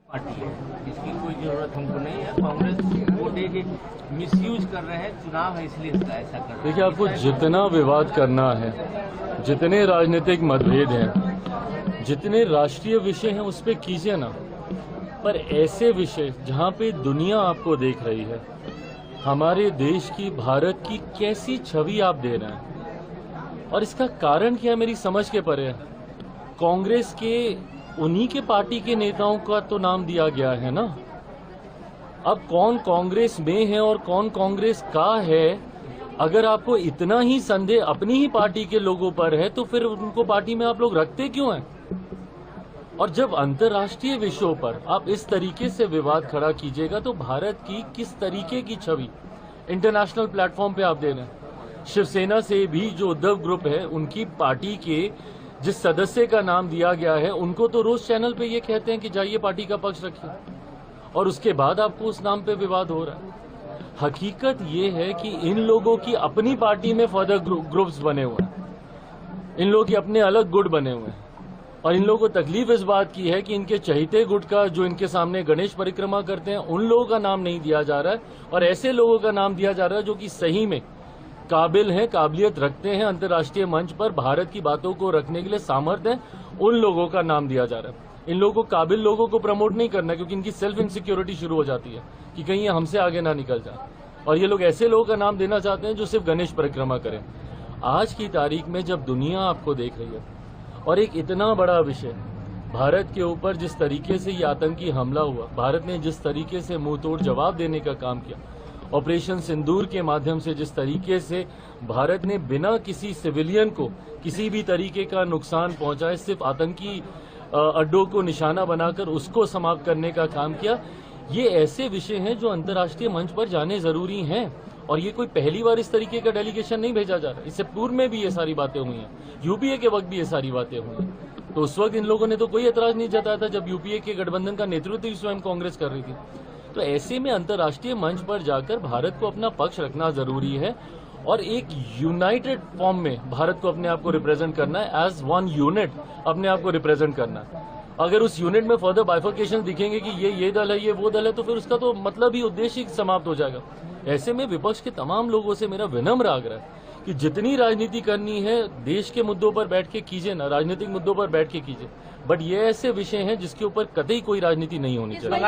Party है, इसकी कोई जरूरत हमको नहीं है। कांग्रेस वोटे के मिसयूज कर रहे हैं, चुनाव है इसलिए ऐसा कर रहे हैं। देखिए, आपको जितना विवाद करना है, जितने राजनीतिक मतभेद हैं, जितने राष्ट्रीय विषय हैं, उस पर कीजिए ना। पर ऐसे विषय जहां पे दुनिया आपको देख रही है, हमारे देश की, भारत की कैसी छवि आप दे रहे हैं, और इसका कारण क्या है मेरी समझ के परे है। कांग्रेस के उन्हीं के पार्टी के नेताओं का तो नाम दिया गया है ना। अब कौन कांग्रेस में है और कौन कांग्रेस का है, अगर आपको इतना ही संदेह अपनी ही पार्टी के लोगों पर है, तो फिर उनको पार्टी में आप लोग रखते क्यों हैं? और जब अंतर्राष्ट्रीय विषयों पर आप इस तरीके से विवाद खड़ा कीजिएगा, तो भारत की किस तरीके की छवि इंटरनेशनल प्लेटफॉर्म पे आप दे रहे हैं। शिवसेना से भी जो उद्धव ग्रुप है, उनकी पार्टी के जिस सदस्य का नाम दिया गया है, उनको तो रोज चैनल पे ये कहते हैं कि जाइए पार्टी का पक्ष रखिए, और उसके बाद आपको उस नाम पे विवाद हो रहा है। हकीकत ये है कि इन लोगों की अपनी पार्टी में फर्दर ग्रुप्स बने हुए हैं, इन लोगों के अपने अलग गुट बने हुए हैं, और इन लोगों को तकलीफ इस बात की है कि इनके चहीते गुट का जो इनके सामने गणेश परिक्रमा करते हैं, उन लोगों का नाम नहीं दिया जा रहा है, और ऐसे लोगों का नाम दिया जा रहा है जो कि सही में काबिल हैं, काबिलियत रखते हैं, अंतर्राष्ट्रीय मंच पर भारत की बातों को रखने के लिए सामर्थ्य है, उन लोगों का नाम दिया जा रहा है। इन लोगों को, काबिल लोगों को प्रमोट नहीं करना, क्योंकि इनकी सेल्फ इनसिक्योरिटी शुरू हो जाती है कि कहीं ये हमसे आगे ना निकल जाए, और ये लोग ऐसे लोगों का नाम देना चाहते हैं जो सिर्फ गणेश परिक्रमा करें। आज की तारीख में जब दुनिया आपको देख रही है, और एक इतना बड़ा विषय भारत के ऊपर जिस तरीके से ये आतंकी हमला हुआ, भारत ने जिस तरीके से मुंह तोड़ जवाब देने का काम किया, ऑपरेशन सिंदूर के माध्यम से जिस तरीके से भारत ने बिना किसी सिविलियन को किसी भी तरीके का नुकसान पहुंचाए, सिर्फ आतंकी अड्डों को निशाना बनाकर उसको समाप्त करने का काम किया, ये ऐसे विषय हैं जो अंतर्राष्ट्रीय मंच पर जाने जरूरी हैं। और ये कोई पहली बार इस तरीके का डेलीगेशन नहीं भेजा जा रहा, इससे पूर्व में भी ये सारी बातें हुई हैं, यूपीए के वक्त भी ये सारी बातें हुई हैं। तो उस वक्त इन लोगों ने तो कोई एतराज नहीं जताया था, जब यूपीए के गठबंधन का नेतृत्व स्वयं कांग्रेस कर रही थी। तो ऐसे में अंतर्राष्ट्रीय मंच पर जाकर भारत को अपना पक्ष रखना जरूरी है, और एक यूनाइटेड फॉर्म में भारत को अपने आप को रिप्रेजेंट करना है, एज वन यूनिट अपने आप को रिप्रेजेंट करना है। अगर उस यूनिट में फर्दर बाइफर्केशन दिखेंगे कि ये दल है, ये वो दल है, तो फिर उसका तो मतलब ही, उद्देश्य ही समाप्त हो जाएगा। ऐसे में विपक्ष के तमाम लोगों से मेरा विनम्र आग्रह है कि जितनी राजनीति करनी है देश के मुद्दों पर बैठ के कीजिए ना, राजनीतिक मुद्दों पर बैठ के कीजिए, बट ये ऐसे विषय हैं जिसके ऊपर कतई कोई राजनीति नहीं होनी चाहिए।